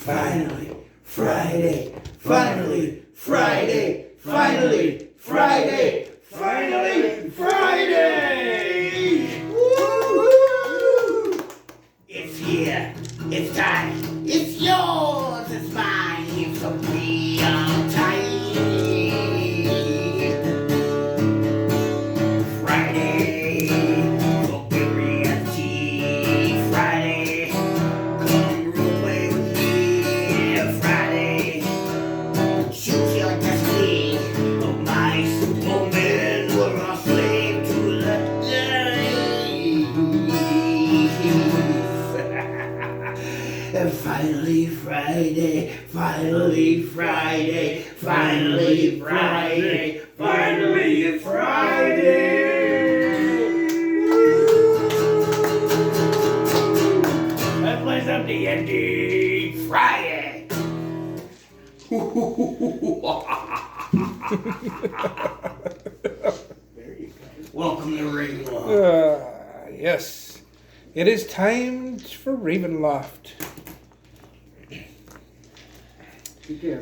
Finally, Friday. Finally, Friday. Finally, Friday. Finally, Friday. Woo! It's here. It's time. It's yours. It's mine. It's a real time. Friday. For beer and tea. Friday. Come roll away with me. Friday. Choose your destiny. Oh, my supermen were all slave to the days. And finally Friday, finally Friday, finally Friday, finally Friday. That plays up the ending Friday. Welcome to Ravenloft. Yes, it is time for Ravenloft.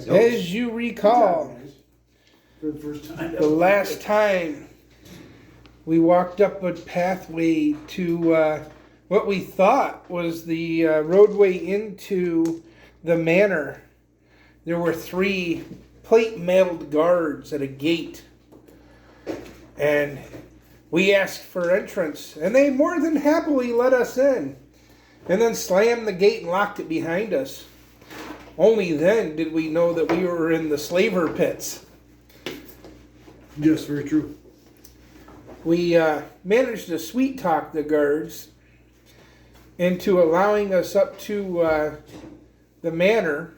As you recall, For the first time. the last time we walked up a pathway to what we thought was the roadway into the manor. There were 3 plate-mailed guards at a gate. And we asked for entrance, and they more than happily let us in. And then slammed the gate and locked it behind us. Only then did we know that we were in the slaver pits. Yes, very true. We managed to sweet-talk the guards into allowing us up to the manor.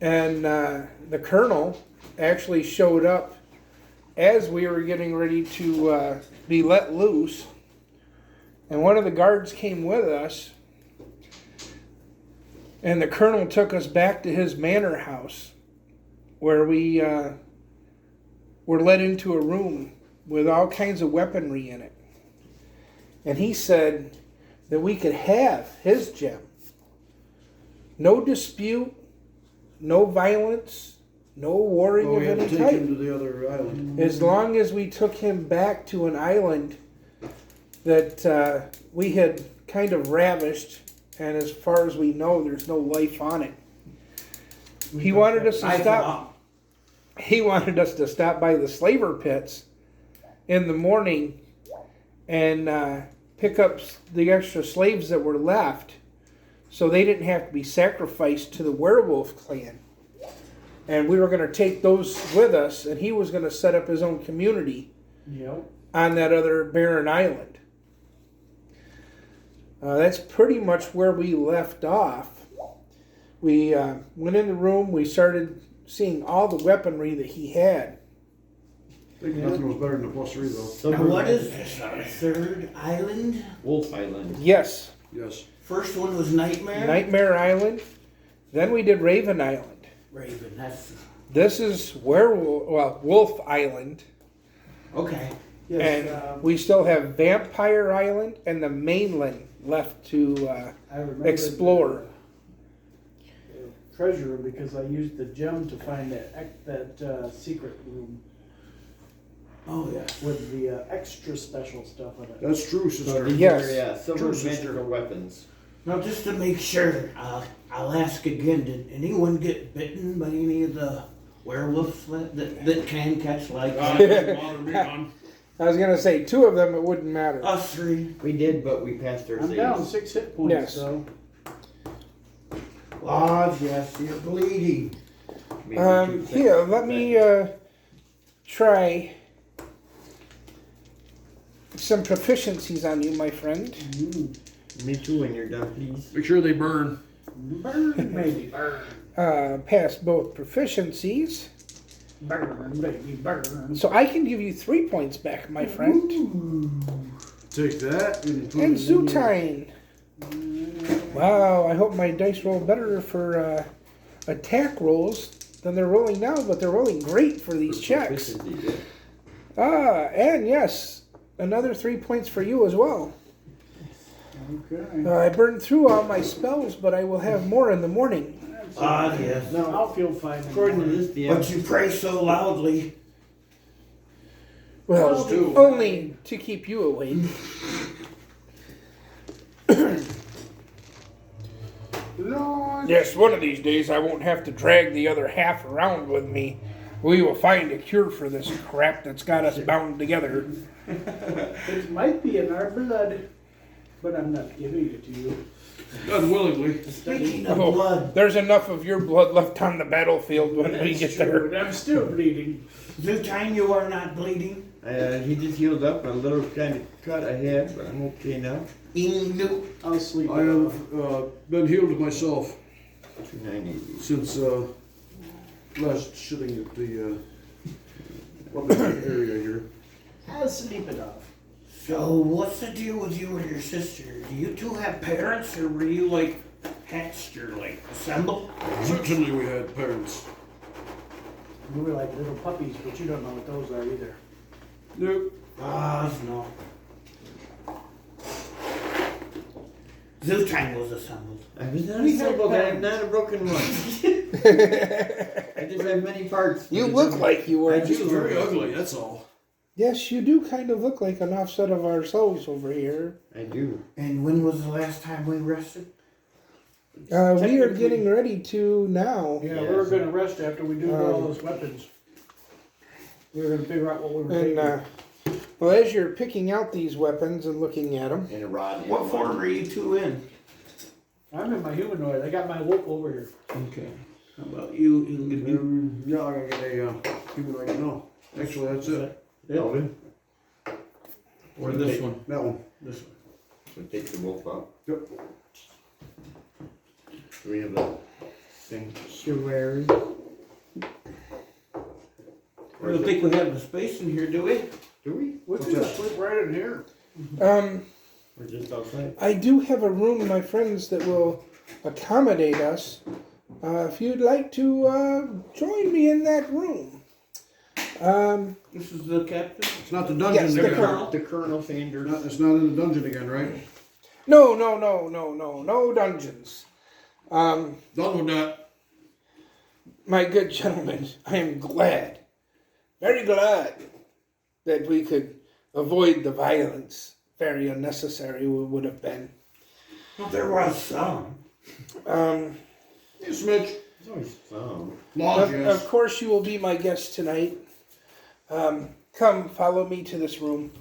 And the colonel actually showed up as we were getting ready to be let loose. And one of the guards came with us. And the colonel took us back to his manor house, where we were led into a room with all kinds of weaponry in it. And he said that we could have his gem. No dispute, no violence, no warring We of had any to take him type. to the other island. As long as we took him back to an island that we had kind of ravished, and as far as we know, there's no life on it. He wanted us to stop. He wanted us to stop by the slaver pits in the morning and pick up the extra slaves that were left, so they didn't have to be sacrificed to the werewolf clan. And we were going to take those with us, and he was going to set up his own community on that other barren island. That's pretty much where we left off. We went in the room, we started seeing all the weaponry that he had. I think nothing was better than the +3 though. Now what is this, our third island? Wolf Island. Yes, Yes. First one was Nightmare? Nightmare Island. Then we did Raven Island. Raven, that's... This is Wolf Island. Okay. And we still have Vampire Island and the mainland left to explore. The treasure, because I used the gem to find that secret room Oh, yeah. with the extra special stuff in it. That's true, So sister. these Yes. are, silver True, sister. magical weapons. Now, just to make sure, I'll ask again, did anyone get bitten by any of the werewolves that can catch like I was going to say 2 of them, it wouldn't matter. us 3? We did, but we passed our I'm saves. down 6 hit points, Yes. so Oh, yes, you're bleeding. Maybe 2 Here, seconds. let me try some proficiencies on you, my friend. Me too when you're done, please. Make sure they burn. burn, baby, burn, Pass both proficiencies. burn, baby, burn. So I can give you 3 points back, my friend. Take that and put And it in there. Zutine. Wow, I hope my dice roll better for attack rolls than they're rolling now, but they're rolling great for these checks. Proficiency, yeah. And yes, another 3 points for you as well. Okay. I burned through all my spells, but I will have more in the morning. Ah, yes. No, I'll feel fine. According to this, the But you pray so loudly. Well, Us too. only to keep you awake. Lord. Yes, one of these days I won't have to drag the other half around with me. We will find a cure for this crap that's got us bound together. It might be in our blood, but I'm not giving it to you. Unwillingly. Speaking of Oh, blood, there's enough of your blood left on the battlefield when we That's get true, there. and I'm still bleeding. Zutine, you are not bleeding. he just healed up a little kind of cut I had, but I'm okay now. Inu. I'll sleep. I have been healed myself 290. since last shitting at the public area here. I'll sleep it off. So, what's the deal with you and your sister? Do you two have parents, or were you like hatched or like assembled? Certainly we had parents. We were like little puppies, but you don't know what those are either. Nope. Ah, no. Zutine was assembled. I was not We had assembled, I am parents. not a broken one. I just have many parts. You look like you were. I She's do. very ugly, that's all. Yes, you do kind of look like an offset of ourselves over here. I do. And when was the last time we rested? We are Technically- getting ready to now. Yeah, Yes. we were gonna rest after we do all those weapons. We were gonna figure out what we were And, taking. well, as you're picking out these weapons and looking at them, And a rod. and What a form line. are you two in? I'm in my humanoid. I got my wolf over here. Okay. How about you, Ingeborg? Yeah, I gotta get a humanoid, no. Actually, that's it. Elvin? Or this one? That one. This one. So take the wolf out. Yep. Do we have the sanctuary? I don't think we have the space in here, do we? Do we? We What's could that? just sleep right in here. We're just outside. I do have a room, my friends, that will accommodate us. If you'd like to join me in that room. This is the captain? It's not the dungeon Yes, the again. colonel. The Colonel Sanders. It's not in the dungeon again, right? No dungeons. Done with that. My good gentlemen, I am glad, very glad, that we could avoid the violence. Very unnecessary it would have been. Well, there was some. Hey, Smidge. There's always some. Laws, Of yes. course, you will be my guest tonight. Come, follow me to this room.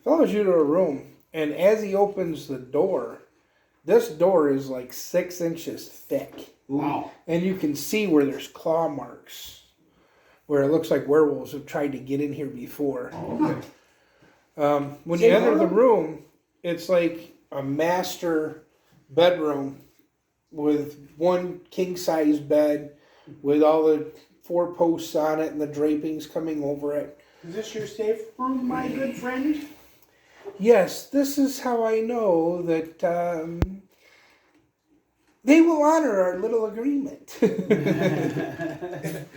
Follows you to a room, and as he opens the door, this door is like 6 inches thick. Wow. And you can see where there's claw marks, where it looks like werewolves have tried to get in here before. Okay. When you enter the room, it's like a master bedroom with one king-size bed with all the 4 posts on it and the drapings coming over it. Is this your safe room, my good friend? Yes, this is how I know that they will honor our little agreement.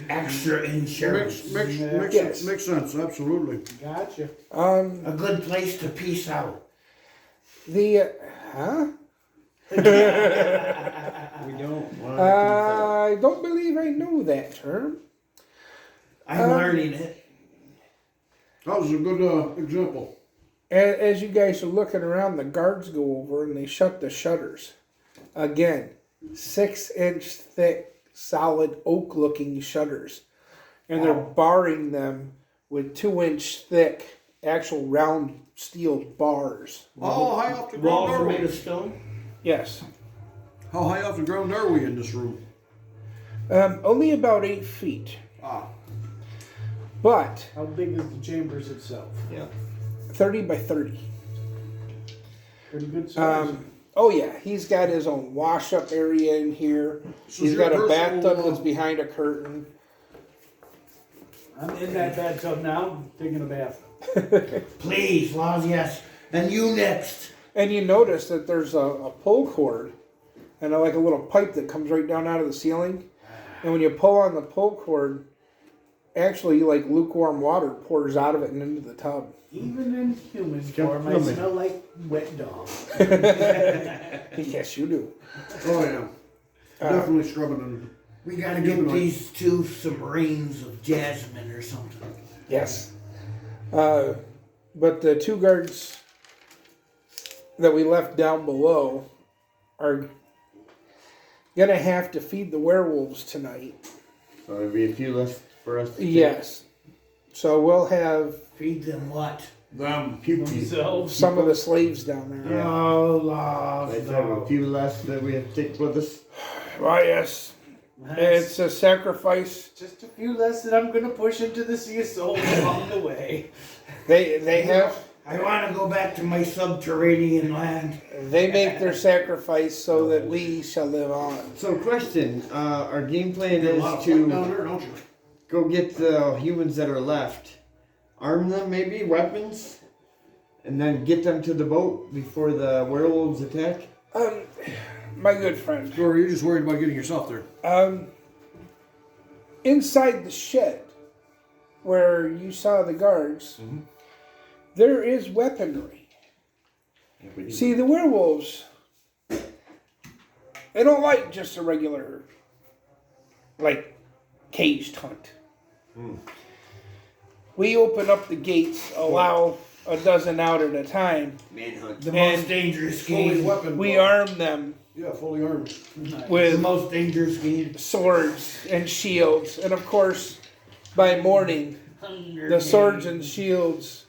Extra insurance. Yes. Makes sense, absolutely. Gotcha. A good place to peace out. Huh? We don't want to. I don't believe I know that term. I'm learning it. That was a good example. As you guys are looking around, the guards go over and they shut the shutters. Again, 6-inch thick, solid oak-looking shutters. And they're barring them with 2-inch thick, actual round steel bars. How high off the ground Walls are are made we? of stone. Yes. How high off the ground are we in this room? Only about 8 feet. Ah. But How big is the chambers itself? Yeah. 30 by 30. Pretty good size. Oh yeah, he's got his own wash-up area in here. This is He's your got a personal, bathtub that's behind a curtain. I'm in that bathtub now, taking a bath. Please, Laws, yes. And you next. And you notice that there's a pull cord and like a little pipe that comes right down out of the ceiling. And when you pull on the pull cord, actually, like lukewarm water pours out of it and into the tub. Even in human got form, I human. smell like wet dog. Yes, you do. Oh yeah. Definitely scrubbing them. We gotta get these two some rings of jasmine or something. Yes. But the 2 guards that we left down below are gonna have to feed the werewolves tonight. So there'll be a few less for us to take. Yes. So we'll have Feed them what? Them. Themselves. some of the slaves down there. Yeah. Oh, lost. Let's have a few less that we have to take with us. Well, yes. It's a sacrifice. Just a few less that I'm gonna push into the sea of souls along the way. They have I want to go back to my subterranean land. they make their sacrifice so that we shall live on. So question, our game plan A lot is of fun down to there, don't you? go get the humans that are left, arm them maybe, weapons, and then get them to the boat before the werewolves attack? My good friend. Or are you just worried about getting yourself there? Inside the shed where you saw the guards, there is weaponry. See, the werewolves, they don't like just a regular, like, caged hunt. We open up the gates, allow a dozen out at a time. Manhunt. The And most dangerous Fully game. weapon. We arm them Yeah, fully armed. The with most dangerous game. swords and shields. And of course, by morning, the swords and shields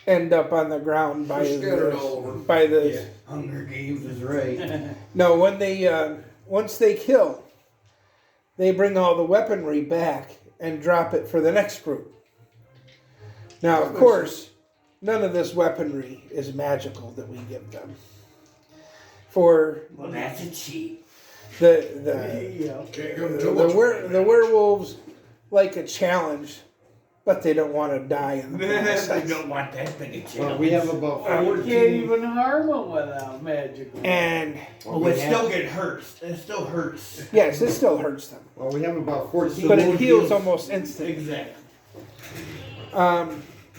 end up on the ground by They're scattered all over. the Hunger Games is right. no, when they once they kill, they bring all the weaponry back and drop it for the next group. Now, of course, none of this weaponry is magical that we give them. For Well, that's a cheat. the Yeah. Can't give them too much. the werewolves like a challenge, but they don't want to die in the I process. don't want that big a Well, challenge. we have about You 14. can't even harm them without magic. And Oh, it still get hurts. It still hurts. yes, it still hurts them, Well, we have about 14. but it heals almost instantly. Exactly.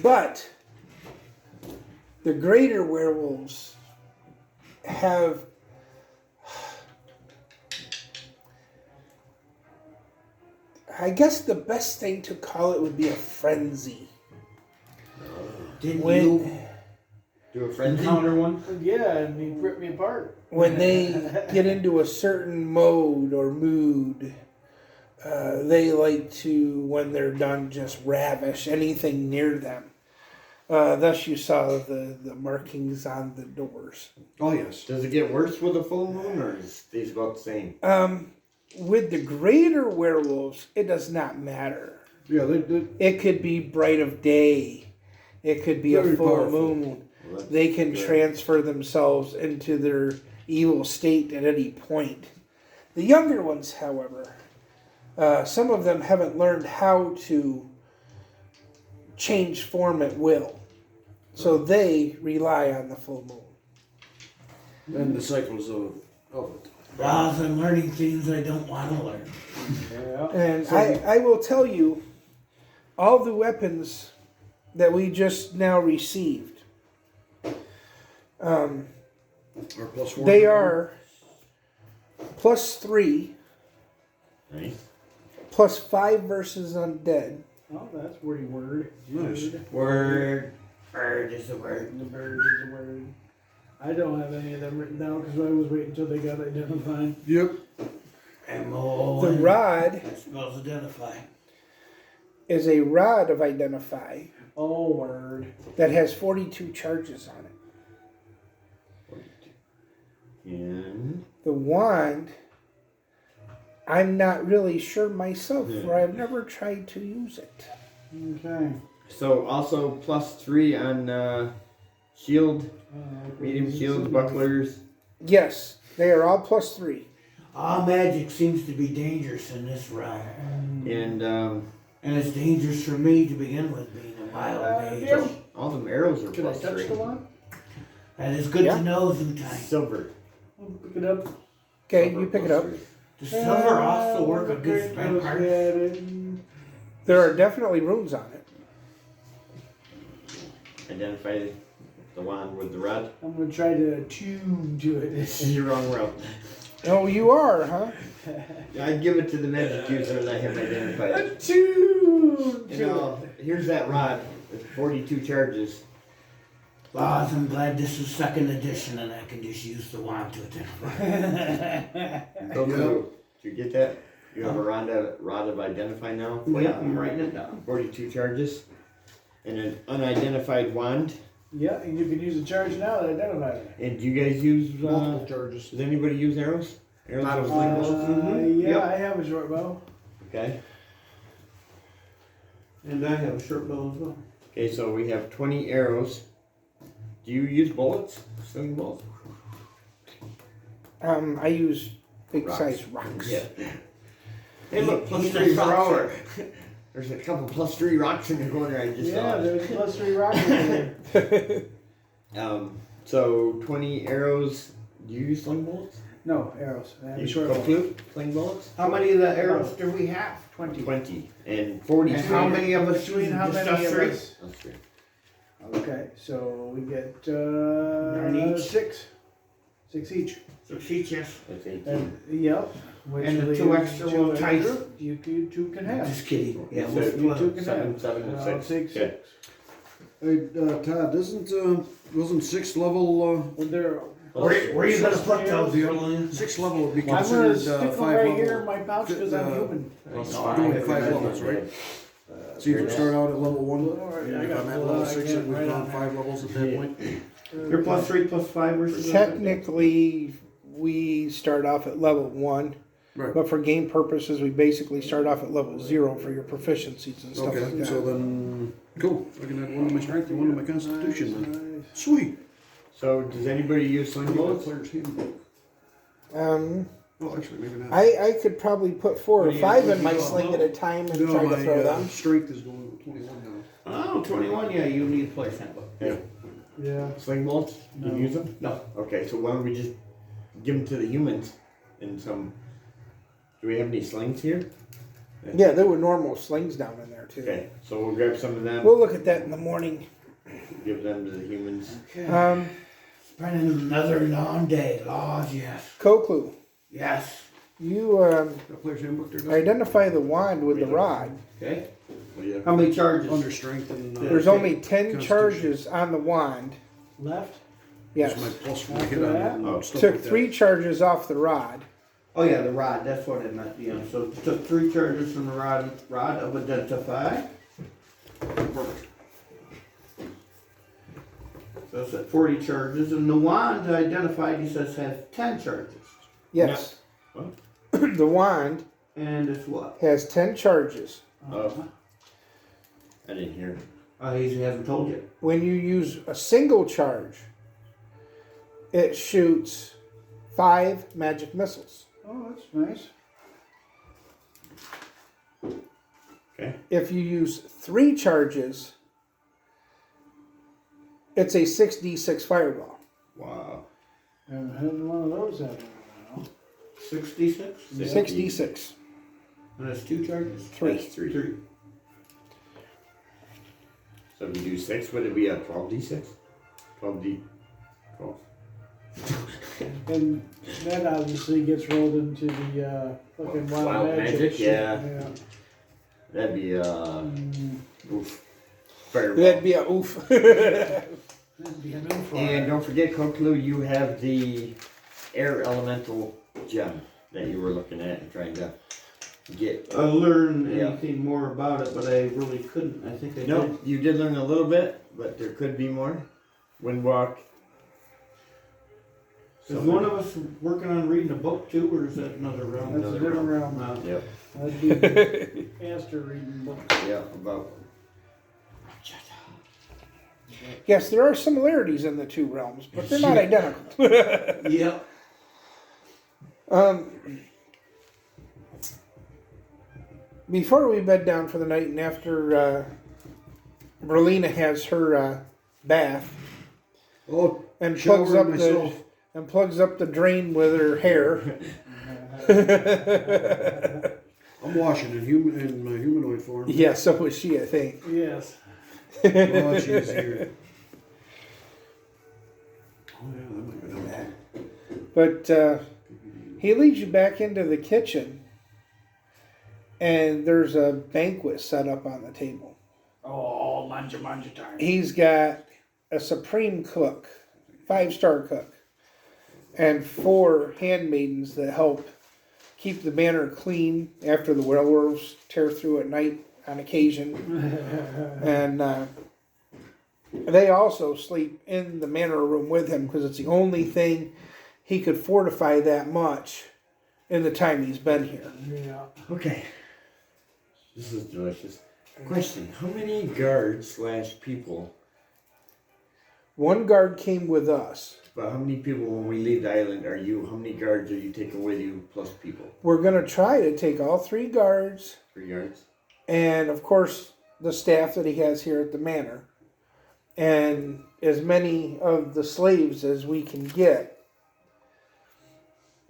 But the greater werewolves have I guess the best thing to call it would be a frenzy. Didn't When you Do a frenzy. encounter one? Yeah, and he ripped me apart. when they get into a certain mode or mood, they like to, when they're done, just ravish anything near them. Thus, you saw the markings on the doors. Oh yes. Does it get worse with a full moon, or is it stays about the same? With the greater werewolves, it does not matter. Yeah, they It could be bright of day. It could be Very a full powerful. moon. Well, that's They can good. transfer themselves into their evil state at any point. The younger ones, however, some of them haven't learned how to change form at will. So they rely on the full moon. and the cycles of it. Laws, I'm learning things I don't want to learn. Yeah. And I will tell you, all the weapons that we just now received, Or plus 4. they are +3, Right. +5 versus undead. Oh, that's wordy word. Nice. Word. Bird is a word. The bird is a word. I don't have any of them written down because I was waiting until they got identified. Yep. M-O. The rod That spells identify. is a rod of identify Oh, word. that has 42 charges on it. And The wand, I'm not really sure myself, for I've never tried to use it. Okay. so also +3 on shield, medium shields, bucklers. Yes, they are all +3. All magic seems to be dangerous in this realm. And And it's dangerous for me to begin with, being a wild mage. yeah. all them arrows are Can I touch +3. the one? That is good Yeah. to know, Zutai. Silver. I'll pick it up. Okay, Silver you pick it up. +3. Does silver also work against Okay, vampires? There are definitely runes on it. Identify the wand with the rod. I'm gonna try to tune to it. You're wrong route. Oh, you are, huh? I'd give it to the magic user and let him identify it. Tune You to know, here's that rod with 42 charges. Laws, I'm glad this is second edition and I can just use the wand to identify. So, did you get that? You have a rod of identify now? Yeah, I'm writing it down. 42 charges. And an unidentified wand. Yeah, and you can use the charge now to identify it. And do you guys use, Multiple charges. does anybody use arrows? Arrows Not with a sling bolts? Yeah, Yep. I have a short bow. Okay. And I have a short bow as well. Okay, so we have 20 arrows. Do you use bullets? Sling bolts? I use big Rocks. size rocks. Yeah. Hey, look, plus He's a 3 per thrower. hour. There's a couple plus 3 rocks in the corner I just Yeah, saw. there's plus 3 rockets in there. So 20 arrows. Do you use sling bullets? No, arrows. I have a You short go bow. flute, sling bullets? How many of the arrows do we have? 20. 20. And 40. And how many of us Between use how just many us of three? us? That's 3. Okay, so we get 9 each. 6. 6 each. So she just. That's 18. And, yep. Which And the leaves 2 extra two will entice. extra. You two can have. Just kidding. Yeah, So we'll You split two them. can 7, have. 7, and I'll 6. take Okay. 6. Hey, Todd, wasn't 6th level, Well, they're. Where are you gonna put those, Violin? 6th level would be I'm gonna considered stick them 5 right level. here in my pouch because I'm human. Doing 5 levels, right? So you can start out at level 1, Alright, and I if got I'm at full level out, I 6, got and we've right gone on 5 levels at that Yeah. point. You're plus 3 plus 5 versus. Technically, we start off at level 1, Right. but for game purposes, we basically start off at level 0 for your proficiencies and stuff like Okay, that. so then, cool. I can add 1 to my strength and 1 to my constitution then. Sweet. So does anybody use sling bullets? Player's handbook. Um, Oh, actually, maybe not. I could probably put 4 or What do you- 5 what in do my you sling want? at a time and No, try to my throw them. strength is going to 21 now. Oh, 21, yeah, you need a player's handbook. Okay. Yeah. Sling bolts? Do you No. use them? No. Okay, so why don't we just give them to the humans in some... Do we have any slings here? Yeah, there were normal slings down in there too. Okay, so we'll grab some of them, We'll look at that in the morning. give them to the humans. It's been another long day. Laws, yes. Koklu, Yes. you Got player's handbook there, Dustin? identify the wand with the rod. Okay. What do you have? How many charges? Under strength and. There's only 10 charges on the wand. Left. Yes. My plus 4 hit on it and Oh. stuff Took like that. 3 charges off the rod. Oh yeah, the rod. That's what it meant. Yeah. So it took 3 charges from the rod of identify. Perfect. So it's at 40 charges, and the wand identified. He says has 10 charges, Yes. Yeah. The wand and it's what? has 10 charges. Oh. I didn't hear. He hasn't told you. When you use a single charge, it shoots 5 magic missiles. Oh, that's nice. Okay. If you use 3 charges, it's a 6d6 fireball. Wow. Haven't had one of those out there in a while. 66, 6d6. and that's 2 charges. 3. That's 3. 3. So if you do 6, would it be a 12d6? 12d... 12. And that obviously gets rolled into the fucking wild, Wild magic, shit. yeah. That'd be, oof. Fireball. That'd be a oof. That'd be a new fire. And don't forget, Koklu, you have the air elemental gem that you were looking at and trying to get. I learned Yeah. anything more about it, but I really couldn't. I think I No, did. you did learn a little bit, but there could be more. Windwalk. Is one of us working on reading a book too, or is that another realm? That's a different realm. No. Yep. That'd be Aster reading book. Yeah, about. Yes, there are similarities in the 2 realms, but they're not identical. Yep. Before we bed down for the night and after Merlina has her bath Oh, and plugs showering up myself. the drain with her hair, I'm washing in my humanoid form. Yeah, so was she, I think. Yes. Oh, she's here. Oh, yeah, that might be helpful. But he leads you back into the kitchen, and there's a banquet set up on the table. Oh, manja time. He's got a supreme cook, 5-star cook, and 4 handmaidens that help keep the manor clean after the werewolves tear through at night on occasion. And they also sleep in the manor room with him because it's the only thing he could fortify that much in the time he's been here. Yeah. Okay. This is delicious. Question: how many guards / people? 1 guard came with us. But how many people when we leave the island are you? How many guards are you taking with you plus people? We're going to try to take all 3 guards 3 guards. and, of course, the staff that he has here at the manor. And as many of the slaves as we can get.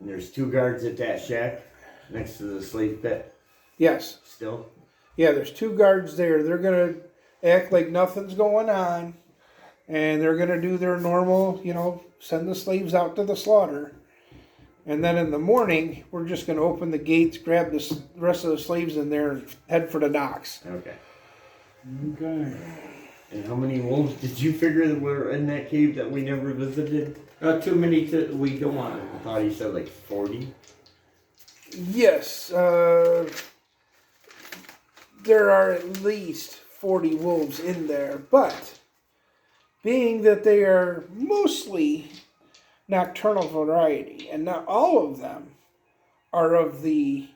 And there's 2 guards at that shack next to the slave pit. Yes. Still. Yeah, there's 2 guards there. They're going to act like nothing's going on. And they're going to do their normal, send the slaves out to the slaughter. And then in the morning, we're just going to open the gates, grab the rest of the slaves in there, and head for the docks. Okay. Okay. And how many wolves did you figure that were in that cave that we never visited? Not too many we don't want. I thought he said like 40. Yes, there are at least 40 wolves in there, but being that they are mostly nocturnal variety, and not all of them are of the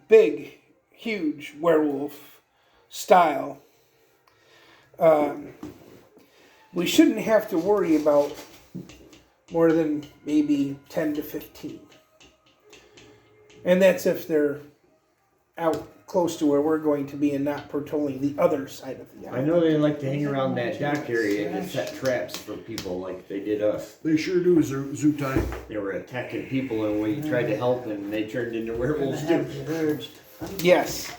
big, huge werewolf style, we shouldn't have to worry about more than maybe 10 to 15. And that's if they're out close to where we're going to be and not patrolling the other side of the I island. know they like to hang around that dock area and set traps for people like they did us. They sure do, Zootai. They were attacking people and we tried to help and they turned into werewolves too. Yes.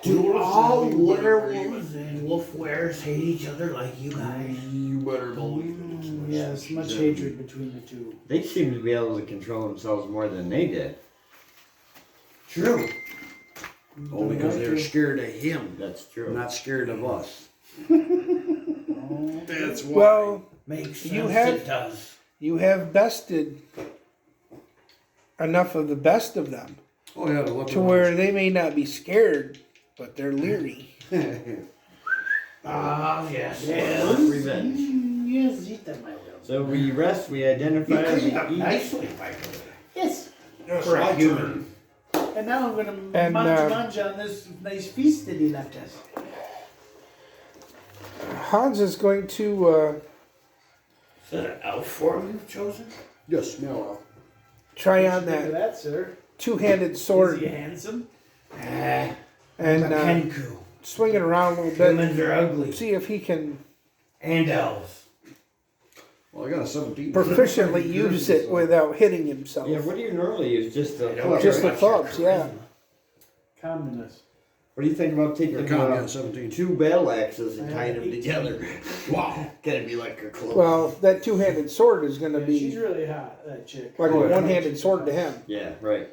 Do all werewolves and wolf wearers hate each other like you guys? You better believe it. Yes, much hatred between the 2. They seem to be able to control themselves more than they did. True. Only because they're scared of him, That's true. not scared of us. That's why. Well, Makes sense. You have- It does. you have bested enough of the best of them Oh yeah, the to where they may not be scared, but they're leery. Ah, yes. Yes. Revenge. Yes, eat them, my will. So we rest, we You identify, cleaned up we eat. nicely, Michael. Yes. For a human. And now I'm going to And, munch on this nice feast that he left us. Hans is going to Is that an elf form you've chosen? Yes, now try on Think of that that, sir. 2-handed Is he sword handsome? Ah, and Kenku. swing it around a little bit. Humans are ugly. See if he can And elves. well, I got a 17. proficiently use it without hitting himself. Yeah, what do you normally use? Just the I don't club, Just care the right? about your clubs, yeah. charisma. Communist. What do you think about taking Yeah, 17. 2 battle axes and tying them 18. together? Wow. Gotta be like a close. Well, that 2-handed sword is going to Yeah, she's be really hot, that chick. like a Oh, yeah. 1-handed sword to him. Yeah, right.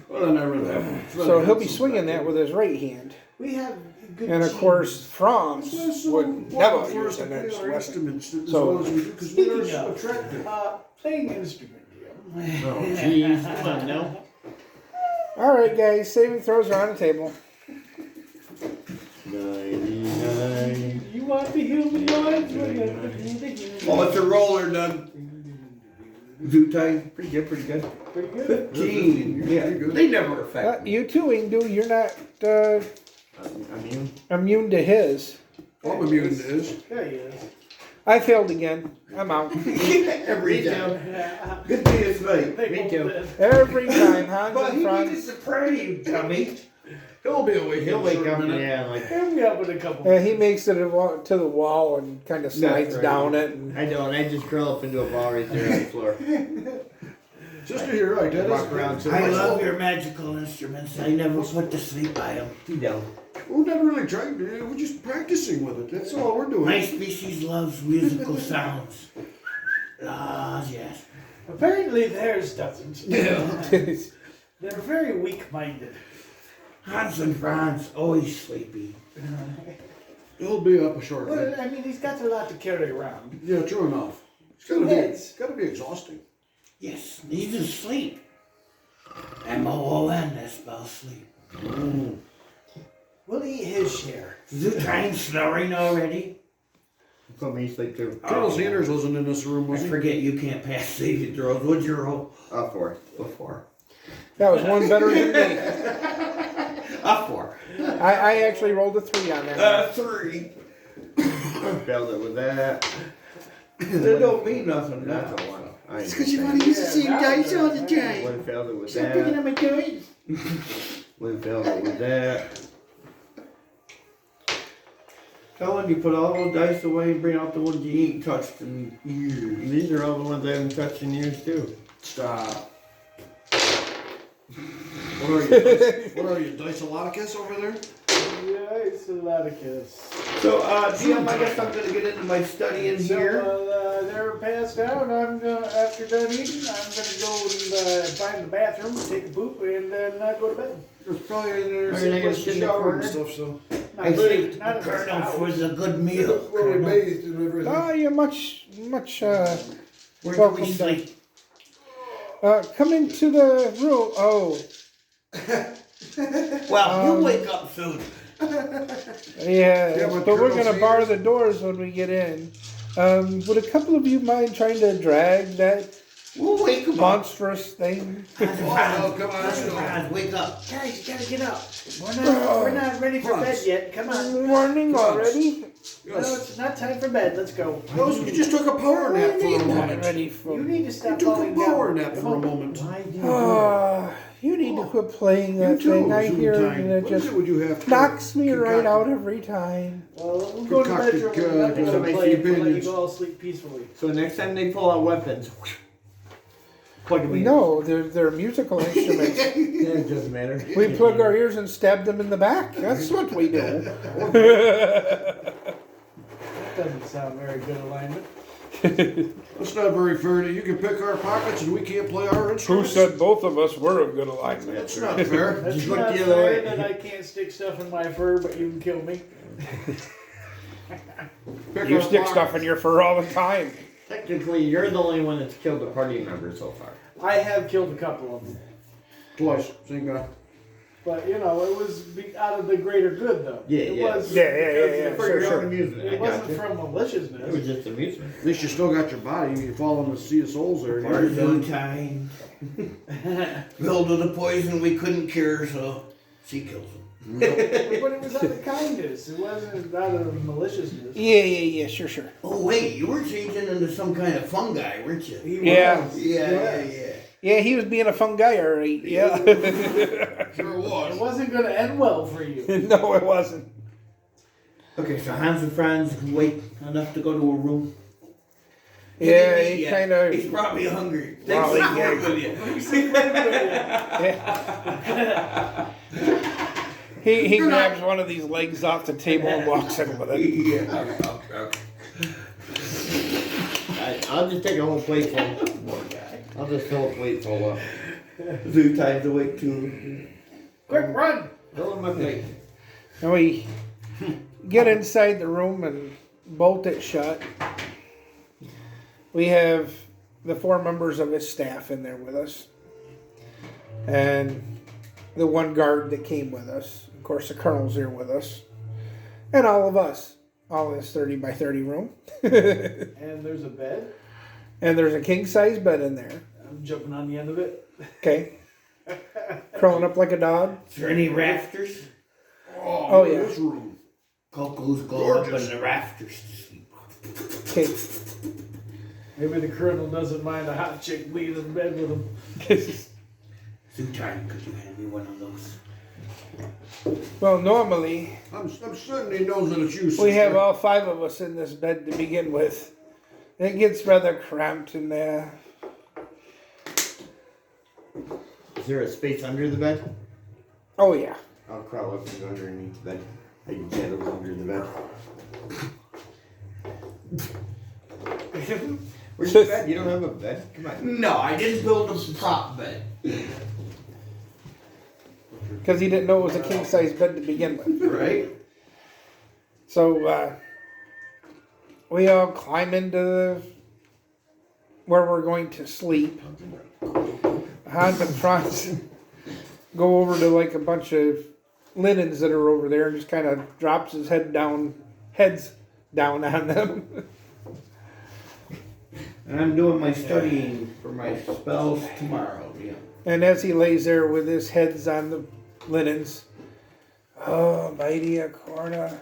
Well, then I really have. So he'll be swinging that with his right hand. We have good And of genes. course, Franz would never use an our weapon. estimates as So- well as we do because we are Speaking so of, attractive. playing instrument, Jim. Oh, jeez. Come on now. All right, guys, saving throws are on the table. 99. You want the human ones? We're gonna be the human. Oh, it's a roller, Doug. Zootai. Pretty good, pretty good. Pretty good. 15. Yeah, You're good. they never affect me. You too, Ingdu. You're not I mean, immune to his. I'm immune to this. There he is. I failed again. I'm out. Every time. Yeah. Good day is late. Me too. Every time, Hans But and he Franz. needs to pray, you dummy. He'll be awake. he'll in a wake short up and minute. yeah, like, He'll be up in a couple. He makes it to the wall and kind of slides right. down it. And I know, and I just curl up into a ball right there on the floor. Sister, you're right. That Walk is around to I the love your magical instruments. I never put to sleep by them. You don't. We're not really trying to. We're just practicing with it. That's all we're doing. My species loves musical sounds. Ah, yes. Apparently theirs doesn't. They're very weak-minded. Hans and Franz, always sleepy. He'll be up shortly. Well, I mean, he's got a lot to carry around. Yeah, true enough. It's gotta be exhausting. Yes, he's asleep. M-O-O-N, that spells sleep. We'll eat his share. Is the time snoring already? Put me to sleep too. Colonel Sanders wasn't in this room, was I he? forget you can't pass saving throws. What'd you roll? 4. Before. That was one better than me. A 4. I actually rolled a 3 on that. 3. Failed it with that. That don't mean nothing. That's a 1. It's because you want to use the same dice all the time. Would have failed it with Stop picking that. up my toys. Would have failed it with that. Tell him you put all those dice away and bring out the ones you ain't touched in years. These are all the ones I haven't touched in years too. Stop. What are you? What are you, Dice-a-loticus over there? Yeah, it's a lot of kiss. So, GM, I guess I'm gonna get into my study in here. So they're passed out. I'm gonna, after done eating, I'm gonna go and find the bathroom, take a poop, and then go to bed. There's probably in there Are some you not gonna place sit to in the shower and corner? stuff, so. Not I really- thank not the in this Colonel house. for the good meal. Where we Colonel. bathed and everything. Oh, you're much Where do welcome we down. sleep? Come into the room. Oh, Well, you wake up soon. yeah, but but we're Colonel gonna bar Sanders- the doors when we get in. Would a couple of you mind trying to drag that We'll wake him up. monstrous thing? Hans and Oh, Franz, come on, Hans and let's go. Franz, wake up. Guys, you gotta get up. We're not ready for bed yet. Come on. Morning already? No, it's not time for bed. Let's go. You just took a power nap for a Not moment. ready for. You need to stop You took a falling power down. nap Come for a on. moment. Why do you You need to quit playing You that too, thing. I hear it Zoom and it What is just it would you have to knocks me right concoct- out every time. Well, we'll go to the Concocted, bedroom. We're not gonna some play. We'll let you opinions. go all sleep peacefully. So next time they pull out weapons, plug them in. No, they're musical instruments. Yeah, it doesn't matter. We plug our ears and stab them in the back. That's what we do. That doesn't sound very good alignment. That's not very fair. You can pick our pockets and we can't play our Who instruments. said both of us were a good alignment? That's not fair. That's Just look not the other fair way. that I can't stick stuff in my fur, but you can kill me. Pick You our stick pockets. stuff in your fur all the time. Technically, you're the only one that's killed a party member so far. I have killed a couple of them. Twice. Same guy. But, you know, it was out of the greater good, though. Yeah, it yeah. Was Yeah, because For sure, your sure. own amusement. I It wasn't gotcha. from It was maliciousness. just amusement. At least you still got your body. You fall in the sea of souls there. Our zoo time. Filled with a poison we couldn't cure, so she kills him. But it was out of kindness. It wasn't out of maliciousness. Yeah, sure. Oh wait, you were changing into some kind of fungi, weren't you? He Yeah. was. Yeah. Yeah, he was being a fun guy, all right. Yeah. Sure It was. wasn't going to end well for you. No, it wasn't. Okay, so Hans and Franz wait enough to go to a room. Yeah, didn't eat he yet. kind of. He's probably hungry. Well, Take he some gagged. food with you. He grabs one of these legs off the table and walks in with it. Yeah. I'll just take a whole plate full. Poor guy. I'll just fill a plate full up. Zoo time's awake too. Quick, run! Fill in my plate. And we get inside the room and bolt it shut. We have the 4 members of his staff in there with us. And the 1 guard that came with us. Of course, the colonel's here with us. And all of us. All in this 30 by 30 room. And there's a bed. And there's a king-size bed in there. I'm jumping on the end of it. Okay. Crawling up like a dog. Is there any rafters? Oh, look at yeah. This room. Cuckoos go up Gorgeous. in the rafters to sleep. Okay. Maybe the colonel doesn't mind a hot chick being in bed with him. Zoo time, could you hand me one of those? Well, normally I'm certain he knows that it's you. we sister. have all 5 of us in this bed to begin with. It gets rather cramped in there. Is there a space under the bed? Oh yeah. I'll crawl up and go underneath the bed. I can shadows under the bed. Where's your bed? You don't have a bed? Come on. No, I didn't build a prop bed. Because he didn't know it was a king size bed to begin with. Right? So we all climb into where we're going to sleep. Hans and Franz go over to like a bunch of linens that are over there and just kind of drops his heads down on them. And I'm doing my studying for my spells tomorrow. Yeah. And as he lays there with his heads on the linens, oh, mighty Acorna,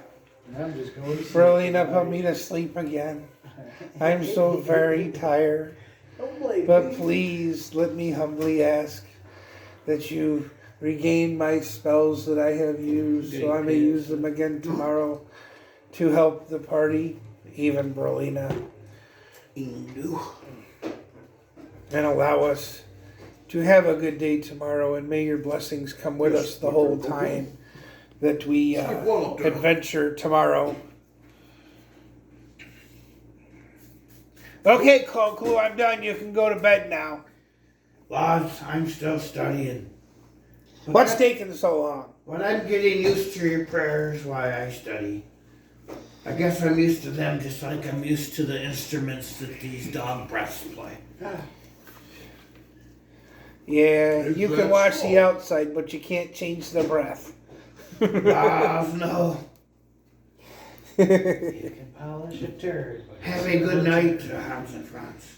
I'm just going to sleep. Brolina put me to sleep again. I'm so very tired. Don't blame But me. please let me humbly ask that you regain my spells that I have used so I may use them again tomorrow to help the party, even Brolina, and allow us to have a good day tomorrow, and may your blessings come with us the whole time that we adventure tomorrow. Okay, Coco, I'm done. You can go to bed now. Lads, I'm still studying. What's taking so long? But I'm getting used to your prayers while I study. I guess I'm used to them just like I'm used to the instruments that these dog breaths play. Yeah, you can wash the outside, but you can't change the breath. Ah, no. You can polish a turd. but- Have a good night, Hans and Franz.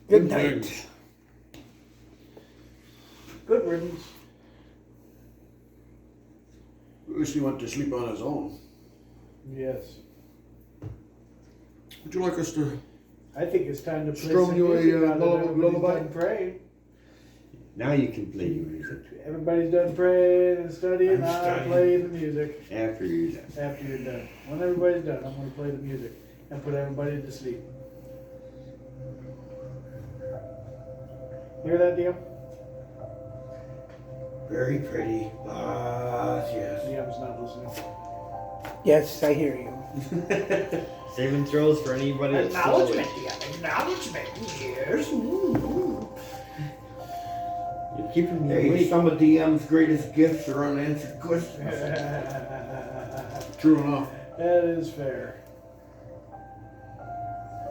Good night. Good riddance. At least he went to sleep on his own. Yes. Would you like us to? I think it's time to play Strum some you a, music now that lullaby? everybody's done praying. Now you can play your music Everybody's done praying and studying. I'm I'm studying. playing the music after you're done. after you're done. When everybody's done, I'm going to play the music and put everybody to sleep. Hear that, Dio? Very pretty. Ah, yes. Dio's not listening. Yes, I hear you. Saving throws for anybody that's still awake. Acknowledgement, yes. You're keeping me Hey, awake. some of DM's greatest gifts are unanswered questions. True enough. That is fair.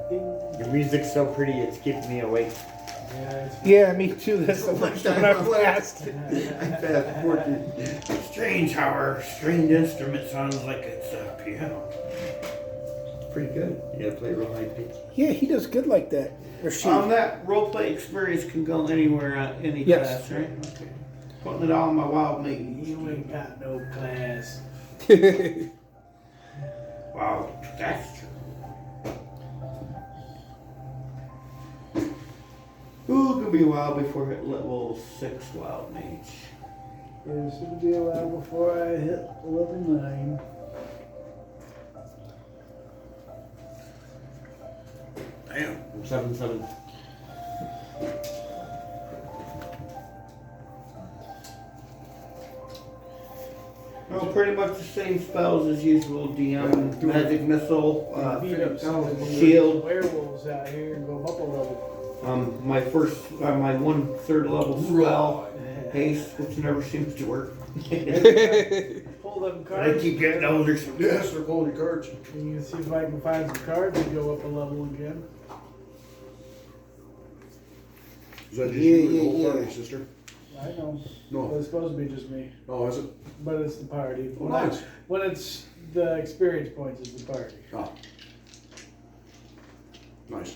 Ding. Your music's so pretty, it's keeping me awake. Yeah, it's Yeah, me too. That's the first time I've asked. I'm fast forward. Strange how our stringed instrument sounds like it's a piano. It's pretty good. You gotta play real high pitch. Yeah, he does good like that. Or she. That roleplay experience can go anywhere at any Yes. class, right? Okay. Putting it all in my wild maiden. You ain't got no class. Wow, that's true. Ooh, it could be a while before I hit level 6 wild mage. Yes, it'll be a while before I hit level 9. Damn. I'm 7-7. Well, pretty much the same spells as usual. DM, magic missile, Beat up some of the shield. werewolves out here and go up a level. My first, my 1/3 level spell, haste, which never seems to work. Pull them But I cards. keep getting older. So Yes, they're quality cards. And you can see if I can find some cards and go up a level again. Is that just Yeah, you and the yeah, whole yeah. party, sister? I know. No. Well, it's supposed to be just me, Oh, is it? but it's the party. Oh, nice. When it's the experience points, it's the party. Ah. Nice.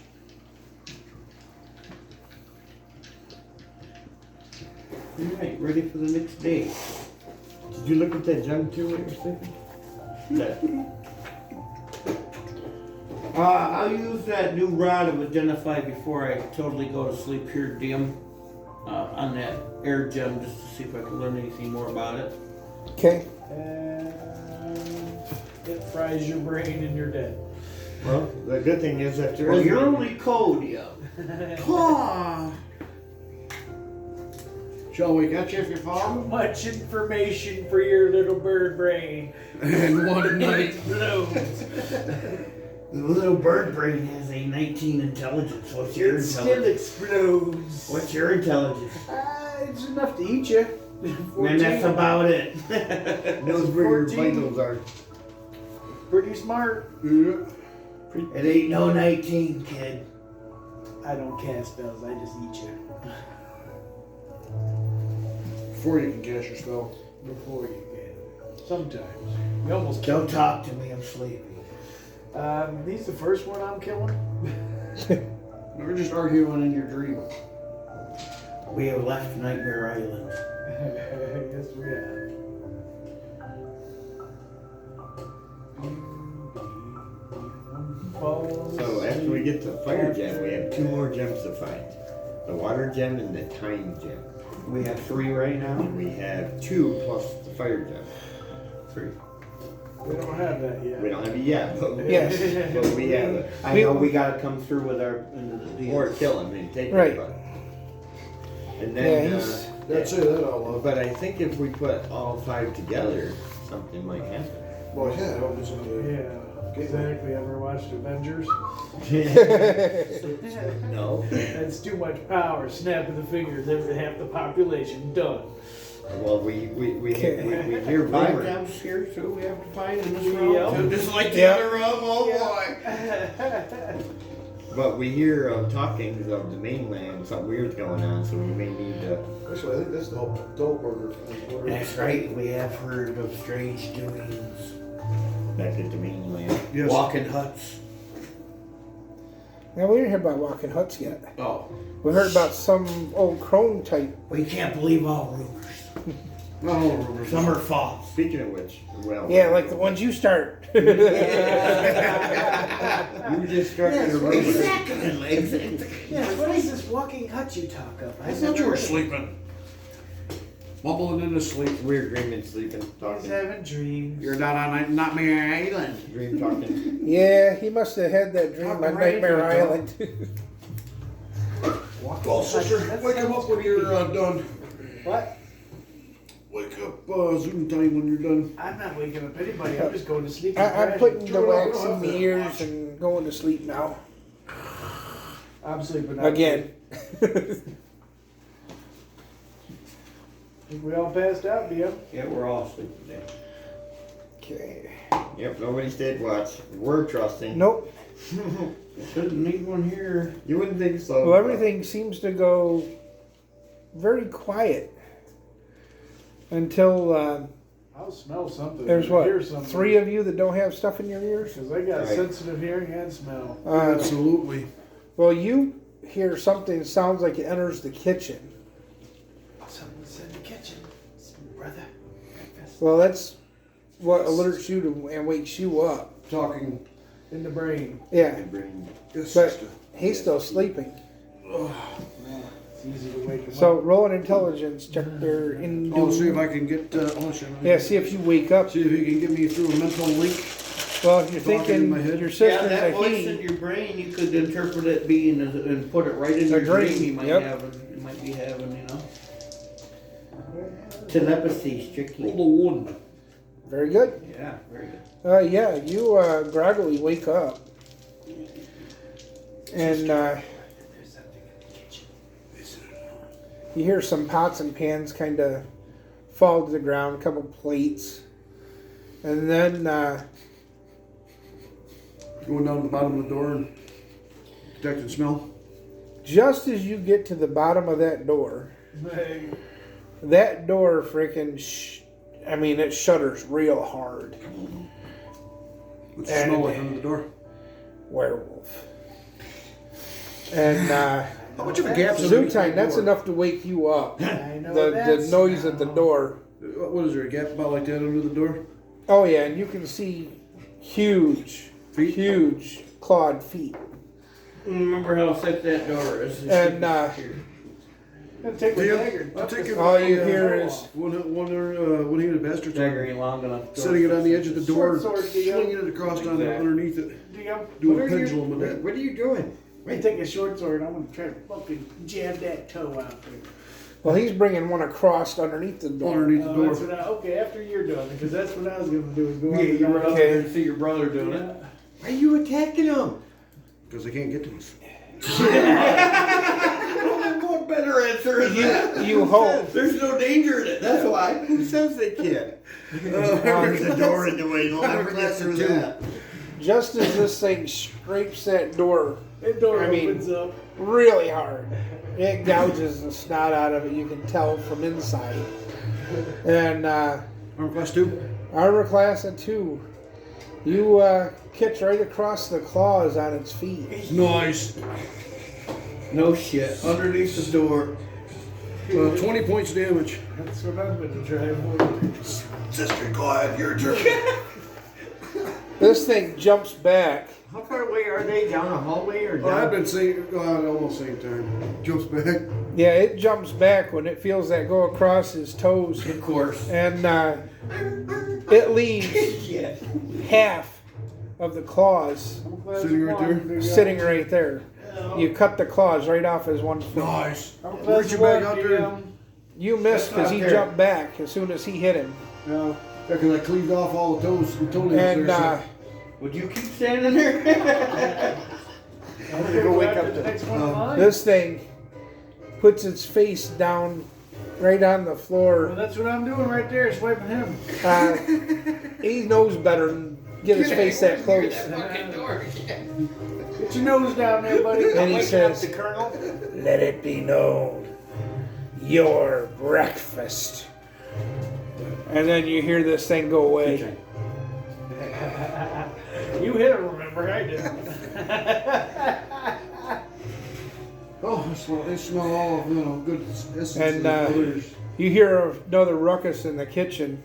Alright, ready for the next day. Did you look at that gem too when you were sleeping? I'll use that new rod of identify before I totally go to sleep here, DM. On that air gem, just to see if I can learn anything more about it. Okay. And it fries your brain and you're dead. Well, the good thing is that there Well, is you're one. only code, yeah. Ah. Shall we catch you if you Too fall? much information for your little bird brain. And one night. Explodes. The little bird brain has a 19 intelligence. What's your It still intelligence? explodes. What's your intelligence? It's enough to eat you. And that's about it. Knows where your 14. vitals are. Pretty smart. Yeah. It ain't no 19, kid. I don't cast spells, I just eat you. Before you can cast your spell. Before you get. Sometimes. You almost Don't talk to me, I'm sleepy. He's the first one I'm killing. We're just arguing in your dream. We have left Nightmare Island. Yes, we have. So after we get the fire gem, we have 2 more gems to find. The water gem and the time gem. We have 3 right now. And we have 2 plus the fire gem. 3. We don't have that yet. We don't have it yet, but, Yes. but we have it. I know we gotta come through with our end of the deal. Or kill him and take Right. it. But. And Yeah, then, he's- That's it, that all up. but I think if we put all 5 together, something might happen. Well, yeah, I was Yeah, exactly. Ever watched Avengers? No. That's too much power. Snap of the fingers, every half the population done. Well, we hear 5 rumors. gems here too we have to find in this Yeah. room. Just like the Yeah. other room, oh boy. But we hear talkings of the mainland, something weird's going on, so we may need to. Actually, I think that's the whole dull burger. That's right, we have heard of strange doings. Back at the mainland. Yes. Walking huts. Now we didn't hear about walking huts yet. Oh. We heard about some old crone type. We can't believe all rumors. Not all rumors. Some are false. Speaking of which, well. Yeah, like the ones you start. You just started a rumor. Exactly. Yeah, what is this walking hut you talk of? I thought you were sleeping. Mumbling in his sleep. We're dreaming, sleeping, He's talking. having dreams. You're not on Nightmare Island. Dream talking. Yeah, he must have had that dream Talking on right Nightmare into it, Island. Well, sister, wake him up when you're done. What? Wake up Zoom time when you're done. I'm not waking up anybody. I'm just going to sleep. I'm putting the Turn it on, wax we don't in the have to ears watch. and going to sleep now. I'm sleeping now. Again. Think we all passed out, DM? Yeah, we're all asleep today. Okay. Yep, nobody stayed watch. We're trusting. Nope. Shouldn't need one here. You wouldn't think so. Well, everything seems to go very quiet until I'll smell something. there's Hear what, something. 3 of you that don't have stuff in your ears. Because I got Right. sensitive hearing and smell. Absolutely. Well, you hear something that sounds like it enters the kitchen. Something's in the kitchen. It's my brother. Breakfast. Well, that's what alerts you to and wakes you up. Talking. In the brain. Yeah, Brain. Yes, but sister. he's still sleeping. It's easy to wake him So up. roll an intelligence check there. In I'll see if I can get. yeah, see if you wake up. See if he can get me through a mental link. Well, if you're Talking in my thinking head. your Yeah, sister's that a voice in he, your brain, you could interpret it being and put it right in A your dream, dream. You might yep. you might be having, telepathy, strictly. Roll a 1. very good. Yeah, very good. Yeah, you groggily wake up, and There's something in the kitchen. you hear some pots and pans kind of fall to the ground, a couple plates, and then Going down to the bottom of the door and detecting smell. just as you get to the bottom of that door, Hey, freaking, it shudders real hard. What's the And- smell like under the door? Werewolf. And How much of a gap's Zoom underneath time, that that's door? enough to wake you up. I know The that noise at the smell. door. What is there, a gap about like that under the door? Oh yeah, and you can see huge clawed feet. Remember how thick that door is. And Gonna take my Deal. dagger. I'll take it. all you hear is One of the bastards Dagger ain't long enough. setting it on the edge of the door, Short sword, DM. slinging it across on Exactly. underneath it, DM, doing what a are you- pendulum with that. What are you doing? I take a short sword. I'm gonna try to fucking jab that toe out there. Well, he's bringing one across underneath the door. Underneath the That's door. what okay, after you're done, because that's what I was going to do. Is go Yeah, on you the run ground. up there and see your brother doing it. Why are you attacking him? Because they can't get to us. What better answer is that? You hope. There's no danger in it. That's why. Who says they can't? There's a door in the way. They'll never get through that. Just as this thing scrapes that door That door I mean- opens up. really hard, it gouges the snot out of it. You can tell from inside. And Armor class 2? armor class of 2. You catch right across the claws on its feet. Nice. No shit. Underneath the door. 20 points of damage. That's what I'm going to try. Sister Clive, your turn. This thing jumps back. How far away are they? Down a hallway or Oh, I've down? been saying almost same time. Jumps back. Yeah, it jumps back when it feels that go across his toes. Of course. And it leaves Yeah. half of the claws Sitting right there? sitting right there. You cut the claws right off his one foot. Nice. Class Reach you back out one, there. You missed because he That's not jumped back as soon as he hit him. No. Yeah, because I cleaved off all the toes and toenails And there. Would you keep standing there? I'm gonna go wake up the the- next one in line. this thing puts its face down right on the Well, floor. that's what I'm doing right there, swiping him. He knows better than get his face that close. Get your nose down there, buddy. And he Waking up says, the colonel. "Let it be known, your breakfast." And then you hear this thing go away. You hit it, remember? I didn't. Oh, they smell all of good essence. And others. you hear another ruckus in the kitchen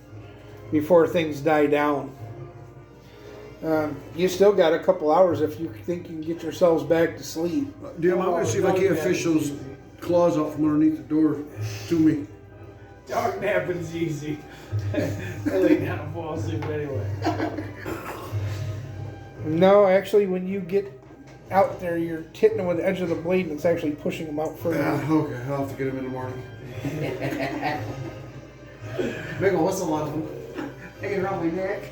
before things die down. You still got a couple hours if you think you can get yourselves back to sleep. Damn, I'm going to see if I can't fish those claws out from underneath the door to me. Dog napping's easy. I lay down and fall asleep anyway. No, actually, when you get out there, you're hitting them with the edge of the blade, and it's actually pushing them out further. Okay, I'll have to get him in the morning. Make a whistle on him. Hanging around my neck.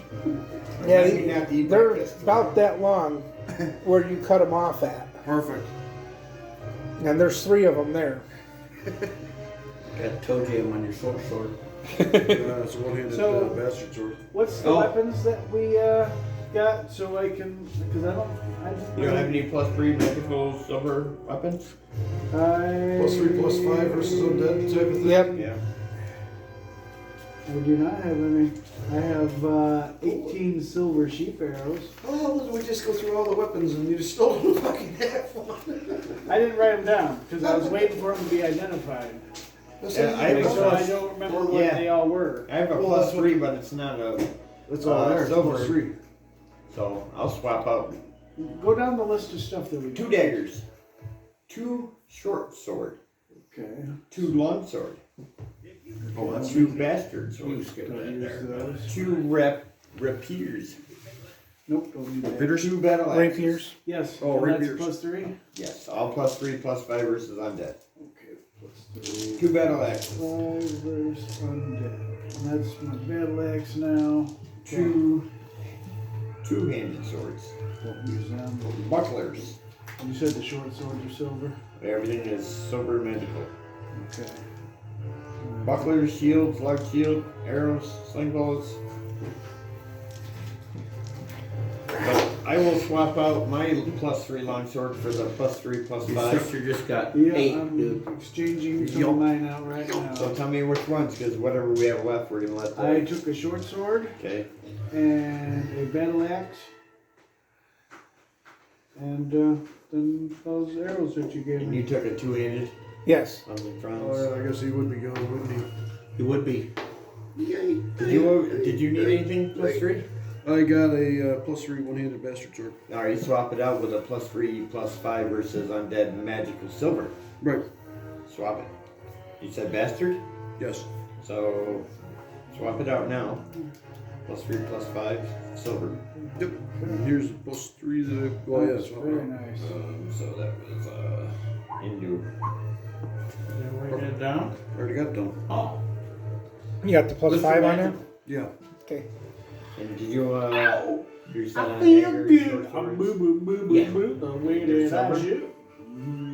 Yeah, You didn't have to eat they're breakfast. about that long where you cut them off at. Perfect. And there's 3 of them there. Got toe jam on your short sword. It's a one-handed So- bastard sword. What's the Oh. weapons that we got so I can, because I don't You don't have any +3 magical silver weapons? +3/+5 versus undead type of thing. Yep. Yeah. I do not have any. I have 18 silver sheep arrows. How the hell did we just go through all the weapons and you still don't fucking have one? I didn't write them down because I was waiting for them to be identified. That's Yeah, all I you have got. So I don't remember what Yeah. they all were. I have a Well, that's +3, but it's not a. That's all there. silver. +3. So I'll swap out Go down the list of stuff that we 2 daggers, 2 short sword, Okay. 2 long sword, Oh, that's 2 bastard swords, Don't use those. 2 rapiers, Nope, don't do that. Bitters. 2 battle axes. Rapiers. Yes. Oh, and that's rapiers. +3. Yes, all +3/+5 versus undead. Okay, +3. 2 battle axes, 5 versus undead. And that's my battle axe now. 2 two-handed swords, Don't use them. bucklers. You said the short swords are silver. Everything is silver magical. Okay. Bucklers, shields, large shield, arrows, sling bullets. But I will swap out my +3 longsword for the +3/+5. Sister just got Yeah, 8, I'm dude. exchanging some Yup. of mine out right So now. tell me which ones, because whatever we have left, we're gonna let I that. took a short sword Okay. and a battle axe. And then those arrows that you gave And me. you took a two-handed Yes. on the Oh, Trons. yeah, I guess he would be gone, wouldn't he? He would be. Did you need anything +3? I got a +3 one-handed bastard sword. Alright, swap it out with a +3/+5 versus undead magical silver. Right. Swap it. You said bastard? Yes. So swap it out now. +3/+5 silver. Yep. And here's the +3 that. Well, yeah. That's So, very nice. So that was Hindu. Then we did it down? Already got done. Oh. You got the plus Just 5 on there? imagine. Yeah. Okay. And did you do set I on feel dagger, good. short I'm swords? boo boo boo boo Yeah. boo. The way Your that I silver? shoot.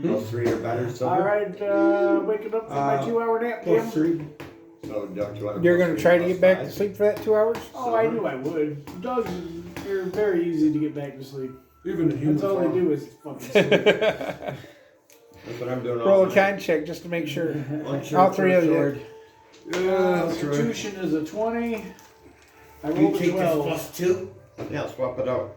Plus 3 or better silver? Alright, waking up from my 2-hour nap, Kim. Plus 3. So don't you want You're plus going to 3 try to plus get back 5? to sleep for that 2 hours? Oh, I knew I would. Dogs are very easy to get back to sleep. Even the human That's all they farm. do is fucking sleep. That's what I'm doing all Roll a night. con check just to make sure. One shirt, All three of you. sword. Yeah, that's right. Constitution is a 20. I You rolled a take this 12. plus 2. Yeah, swap it out.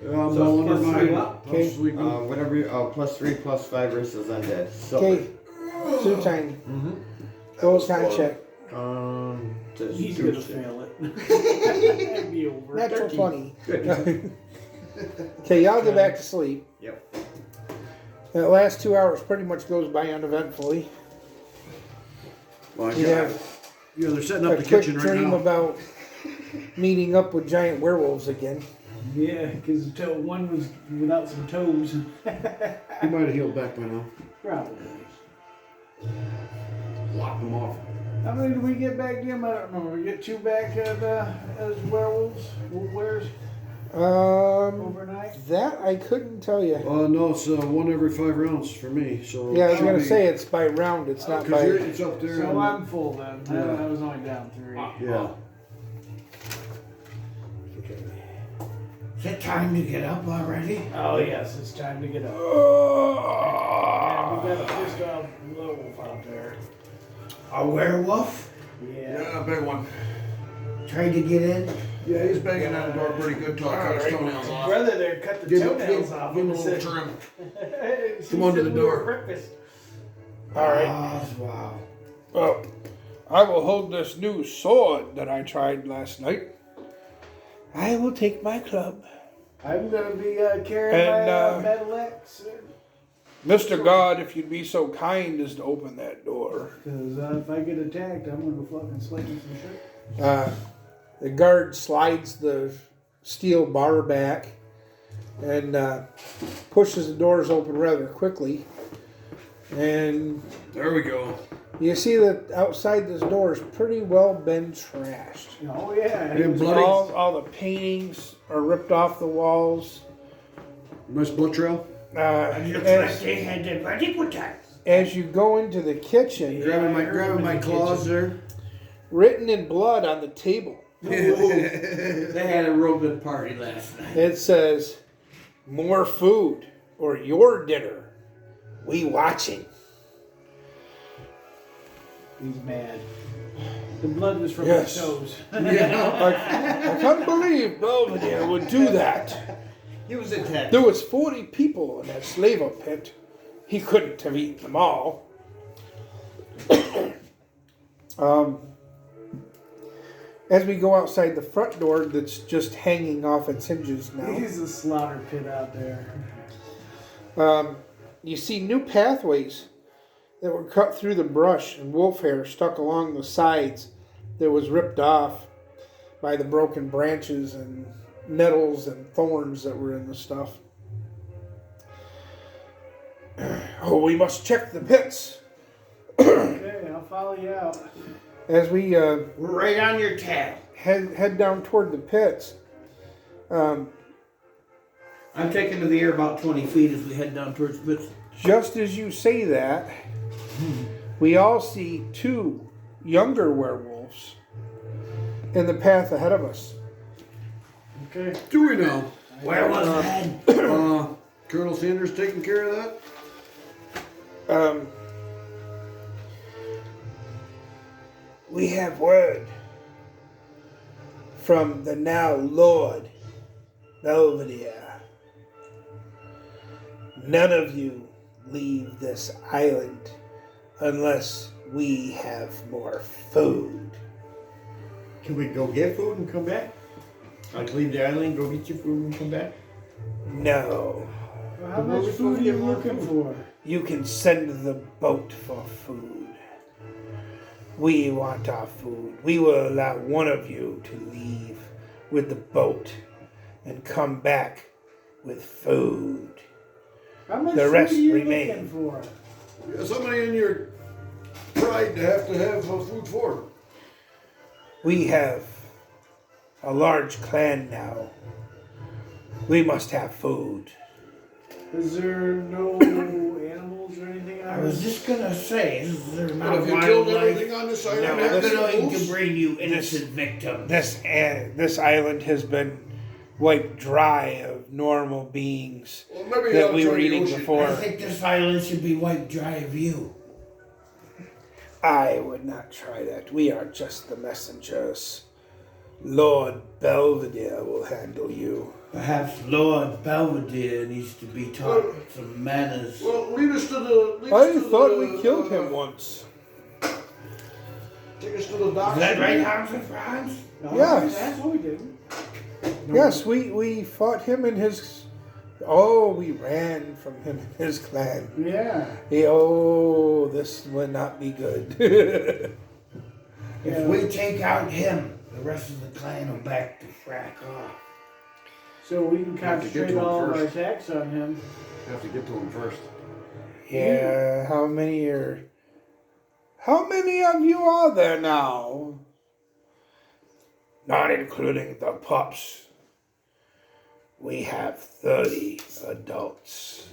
Yeah, I'm So all under plus 3 mine. what? Okay. I'm sleeping. Whatever you, plus 3 plus 5 versus undead. Silver. Okay. Zoo time. Mm-hmm. Roll a con check. He's gonna fail it. It'd be over. Natural 13. 20. Good. Okay, y'all get back to sleep. Yep. That last 2 hours pretty much goes by uneventfully. Well, You have yeah, they're setting up a the quick kitchen right dream now. about meeting up with giant werewolves again. Yeah, because one was without some toes. He might have healed back by now. Probably. Lock them off. How many did we get back, Jim? I don't know. We get 2 back as werewolves? Wolf-wearers overnight? That I couldn't tell you. No, it's 1 every 5 rounds for me. So Yeah, I was should gonna be- say it's by round. It's not 'cause by. it's up there. So and- I'm full then. Yeah. I was only down 3. yeah. Is it time to get up already? Oh, yes. It's time to get up. Yeah, we got a pissed off werewolf out there. A werewolf? Yeah. Yeah, big one. Tried to get in? Yeah, he's banging on the door pretty good till I cut his toenails off. Brother there cut the Give him, toenails off. give him a and little said, trim. "She Come under said the we were door." breakfast." All right. Wow. Well, I will hold this new sword that I tried last night. I will take my club. I'm gonna be carrying And, my battle axe. Mr. God, if you'd be so kind as to open that door. Because if I get attacked, I'm gonna go fucking slicking some shit. The guard slides the steel bar back and pushes the doors open rather quickly. And There we go. you see that outside this door is pretty well been trashed. Oh yeah. Yeah, bloody. All the paintings are ripped off the walls. Nice blood trail. It looks like they had it ready for time. As you go into the kitchen, Grabbing my claws there. written in blood on the table, They had a real good party last night. it says, "More food or your dinner. We watching." He's mad. The blood was from Yes. his toes. I can't believe Belvedere would do that. He was attacked. There was 40 people in that slaver pit. He couldn't have eaten them all. As we go outside the front door that's just hanging off its hinges now, He's a slaughter pit out there. you see new pathways that were cut through the brush and wolf hair stuck along the sides that was ripped off by the broken branches and nettles and thorns that were in the stuff. Oh, we must check the pits. Okay, I'll follow you out. As we We're right on your tail. head down toward the pits, I'm taking to the air about 20 feet as we head down towards the pits. just as you say that, we all see 2 younger werewolves in the path ahead of us. Okay. Do we know? Where was that? Colonel Sanders taking care of that? We have word from the now Lord Belvedere. None of you leave this island unless we have more food. Can we go get food and come back? Like leave the island, go get your food and come back? No, Well, how much food are you looking for? you can send the boat for food. We want our food. We will allow one of you to leave with the boat and come back with food. How much The food rest are you remain. looking for? Yeah, somebody in your pride to have food for? We have a large clan now. We must have food. Is there no animals or anything? I was just gonna say, is there But not have you killed wildlife? everything on this island? No, I'm not this- going to Wolves? bring you innocent victims. This island has been wiped dry of normal beings Well, maybe that I'll we were join the eating ocean. before. I think this island should be wiped dry of you. I would not try that. We are just the messengers. Lord Belvedere will handle you. Perhaps Lord Belvedere needs to be taught some manners. Well, lead us to the. Lead us I to thought the, we killed him once. Take us to the docks. Is that right, Hans and Franz? No, Yes. That's what we did. Yes, we fought him and his. Oh, we ran from him and his clan. Yeah. Oh, this would not be good. If we take out him, the rest of the clan will back to frack off. So we can Have to get concentrate to him all of our first. attacks on him. Have to get to him first. Yeah, how many of you are there now? Not including the pups. We have 30 adults.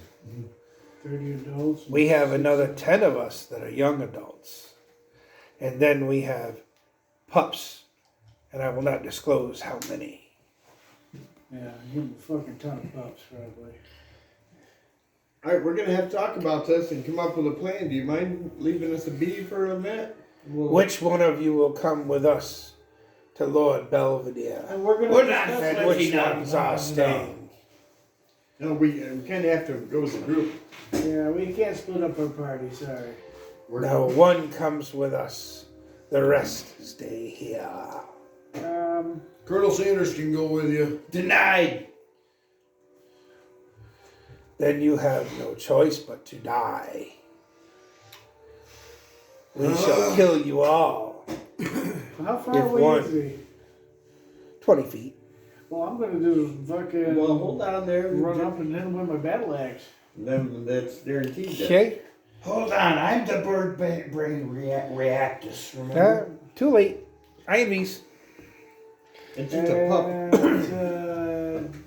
30 adults. We have another 10 of us that are young adults. And then we have pups. And I will not disclose how many. Yeah, give him a fucking ton of pups, probably. Alright, we're gonna have to talk about this and come up with a plan. Do you mind leaving us a bee for a minute? Which one of you will come with us to Lord Belvedere? And we're gonna We're not discuss friends. And that. which ones are staying? No, we kind of have to go as a group. Yeah, we can't split up our party, sorry. Now one comes with us. The rest stay here. Colonel Sanders can go with you. Denied. Then you have no choice but to die. We shall kill you all. How far If away one- is he? 20 feet. Well, I'm gonna do fucking Well, hold on there. run up and hit him with my battle axe. Then that's guaranteed. Then. Okay? Hold on, I'm the bird brain reactus, remember? Too late. IVs. It's just a pup.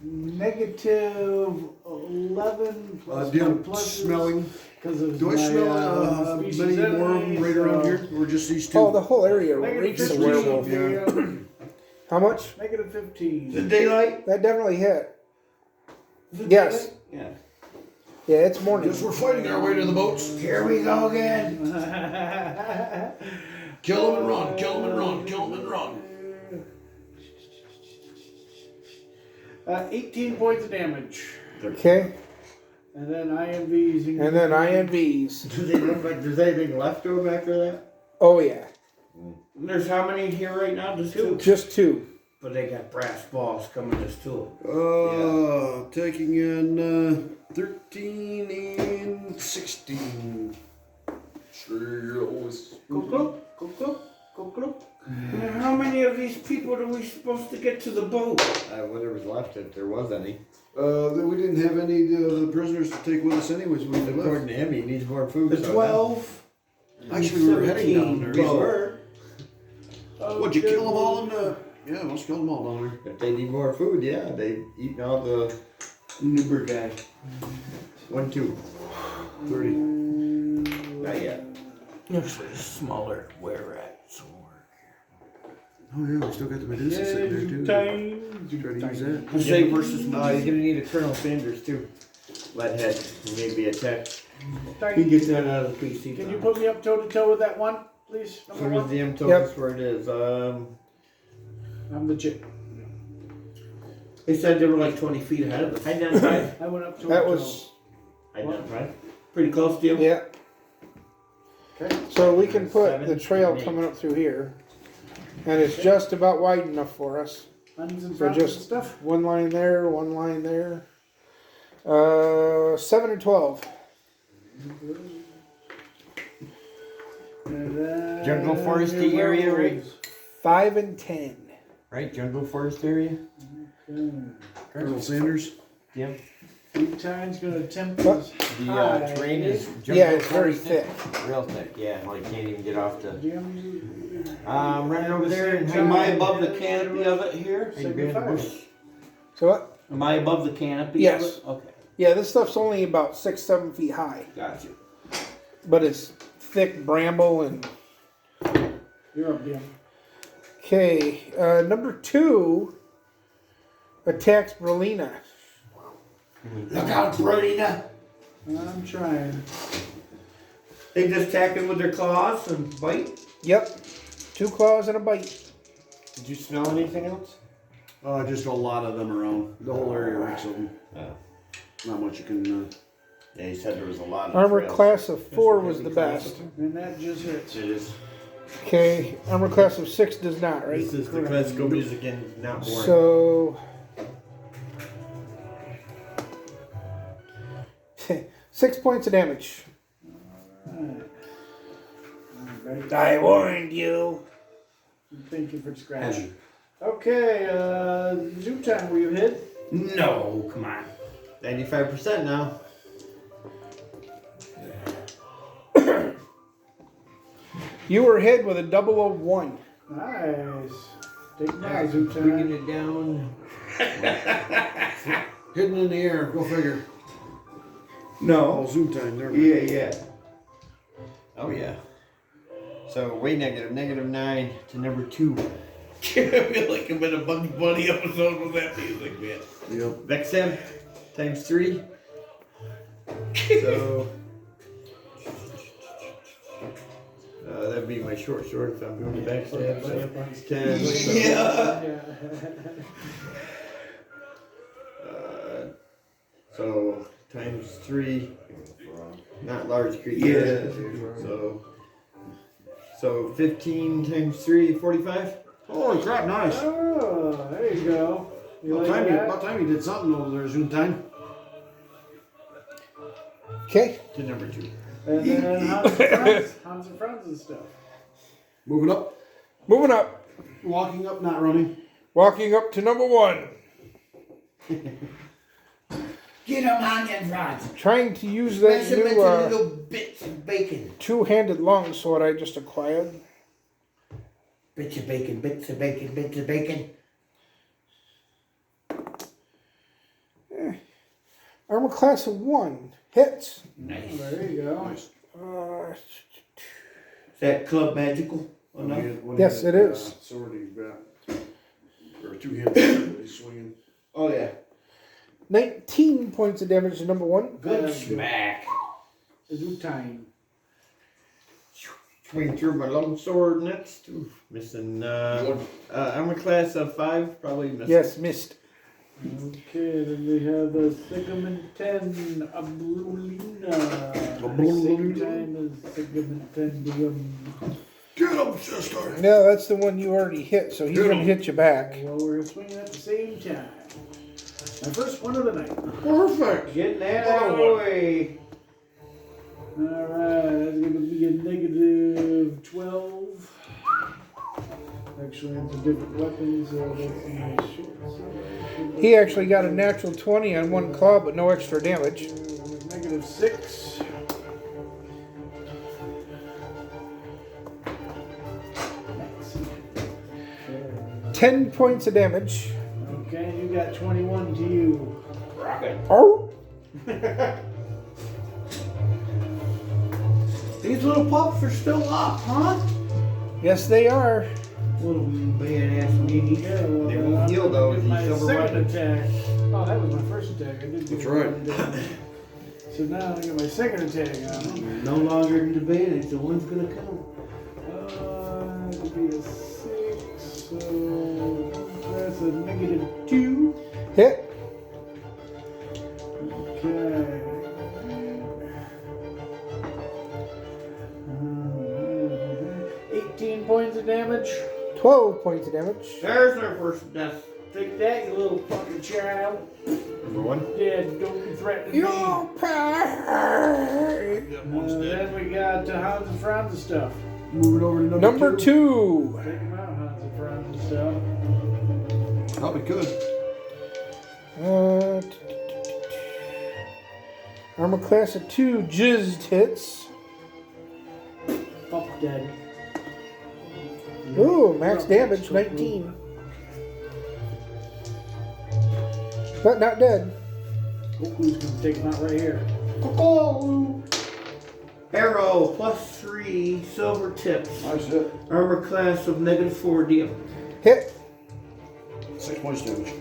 Negative 11 plus Do you my have pluses smelling? because of Do I my, smell species many more of enemy, them right around so- here? Or just these two? Oh, the whole area Negative reeks of 15, werewolf. yeah. How much? Negative 15. The daylight? That definitely hit. Yes. Yeah. Yeah, it's morning. Guess we're fighting our way to the boats. Here we go again. Kill them and run, kill them and run, kill them and run. 18 points of damage. Okay. And then IMVs. And then INVs. Do they look like there's anything left to them after that? Oh, yeah. There's how many here right now? Just two. Just two. But they got brass balls coming as two. Taking in 13 and 16. How many of these people are we supposed to get to the boat? Whatever's left, if there was any. We didn't have any of the prisoners to take with us anyways when they According left. to him, he needs more food. The so 12. Actually, we were heading down there. We so- were. Would you kill them all in the... Yeah, let's kill them all down there. If they need more food, yeah, they eat all the Newber guy. 1, 2. 30. Not yet. Actually, a smaller were rats. Oh yeah, we still got the Medusa sitting there too. Try to use that. Jose versus You're gonna need a Colonel Sanders too. Leadhead, maybe attack. He gets that out of the PC. Can you put me up toe to toe with that one, please? Number Where does one. the M tokens where it is? I'm legit. They said they were like 20 feet ahead of us. Identified. I went up toe That to was, Identified. Pretty close to you. yeah. Okay. So we can put 7, the trail 8. coming up through here. And it's just about wide enough for us. Buttons and So props and just stuff. one line there, one line there. 7 and 12. And then Jungle foresty your area, right? werewolves. 5 and 10. Right, jungle forest area. Okay. Colonel Sanders. Yeah. Time's gonna attempt What? this. The high. terrain is Yeah, it's very thick. Real thick, yeah. Like can't even get off the. Jim, Running over there and Am I above the canopy of it here? Are you behind the bush? So what? Am I above the canopy Yes. of it? Okay, Yeah, this stuff's only about 6-7 feet high, gotcha. but it's thick bramble and. you're up, Jim. Okay, number 2 attacks Berlina. Look out, Brolina. I'm trying. They just attack it with their claws and bite. Yep, 2 claws and a bite. Did you smell anything else? Just a lot of them around. The whole area ranks of them. Not much you can. Yeah, he said there was a lot of Armor trails. class of 4 was the best. And that just hits. It is. Okay, armor class of 6 does not, right? This is the classical music and not boring. So 6 points of damage. Alright. I warned you. Thank you for As scratching. you. Okay, Zoom time, were you hit? No, come on. 95% now. You were hit with a 001. Nice. Take my Zoom Bringing time. it down. Hidden in the air. Go figure. No. Oh, zoom time. There. Yeah. Oh yeah. So way negative, -9 to number 2. I feel like I'm in a Bugs Bunny episode with that music, man. Yep. Vexem times 3. So that'd be my short sword if I'm doing the backstab. So 10. So, Yeah. so times 3. Not large creature. So 15 times 3, 45. Holy crap! Nice. Oh, there you go. You About like that? time you did something over there, zoom time. Okay, To number 2. And then Hans and Franz and stuff. Moving up. moving up. Walking up, not running. Walking up to number 1. Get him on and Franz. Trying to use that Smash him into new little bits of bacon. 2-handed longsword I just acquired. Bits of bacon, bits of bacon, bits of bacon. Armor class of 1. Hits. Nice. There you go. Nice. Is that club magical enough? Yes, it is. Sword he's got. Or 2-handed he's swinging. Oh, yeah. 19 points of damage to number 1. Good smack. Zoom time. Swing through my long sword next. Ooh, missing. I'm a class of 5, probably missing. Yes, missed. Okay, then we have the Sigmund 10 Abrulina. Same time as Sigmund 10 Dium. Get him, sister. No, that's the one you already hit, so he's Get going to him. hit you back. Well, we're swinging at the same time. My first one of the night. Perfect. Getting that out of the way. Alright, that's going to be a negative 12. Actually, it's a different weapon, so that's my short sword. He actually got a natural 20 on 1 claw, but no extra damage. Negative 6. Nice. 10 points of damage. Okay, you got 21 to you. Rocket. Oh! These little pups are still up, huh? Yes, they are. Little badass meaty. Yeah, well, They then won't I'm heal gonna though. get These my silver second weapons. attack. Oh, that was my first attack. I did. That's right. So now I get my second attack on him. No longer debating, so one's gonna come. It would be a 6, so that's a negative 2. Hit. Okay. 18 points of damage. 12 points of damage. There's our first death. Take that, you little fucking child. Number 1. Dead, don't be threatening me. Your pride. Then we got Hans and Franz and stuff. Moving over to Number 2. Take them out, Hans and Franz and stuff. Probably could. Armor class of 2 jizzed hits. Fuck dead. Ooh, max damage 19. But not dead. Goku's gonna take him out right here. Oh! Arrow +3 silver tips. Nice hit. Armor class of -4 deal. Hit. 6 points damage.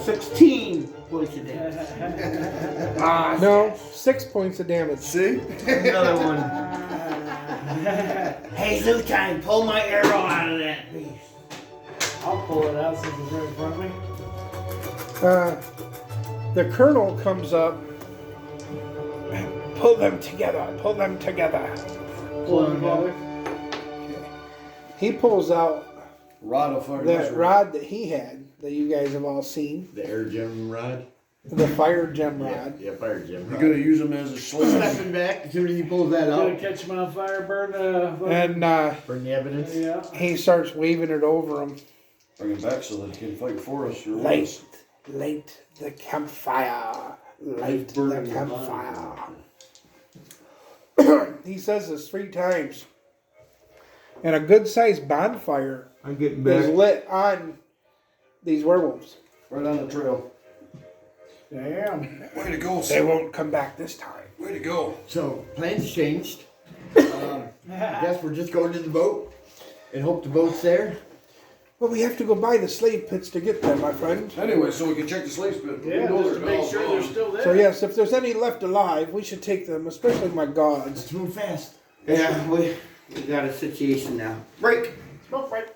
16 points of damage. No, 6 points of damage. See? Another one. Hey, Zutine, pull my arrow out of that beast. I'll pull it out since it's right in front of me. The colonel comes up. Pull them together. Pull them together. Pull it together. He pulls out Rod of fire. that rod that he had, that you guys have all seen. The air gem rod? The fire gem rod. Yeah, fire gem You're rod. gonna use them as a slave. Stepping back as soon as he pulls that Gonna out. catch him on fire, burn And Burn the evidence. yeah. he starts waving it over him. Bring them back so they can fight for us. Or Light the campfire. Light the campfire. He says this 3 times. And a good sized bonfire I'm getting is back. lit on these werewolves. right on the trail. Damn. Way to go, They won't come back this time. Way to go. So plans changed. I guess we're just going to the boat and hope the boat's there. Well, we have to go by the slave pits to get there, my friend. Anyway, so we can check the slaves pit. We Yeah, know just to they're make all sure gone. they're still there. So yes, if there's any left alive, we should take them, especially my gods. Let's move fast. Yeah, we got a situation now. Break. Smoke break.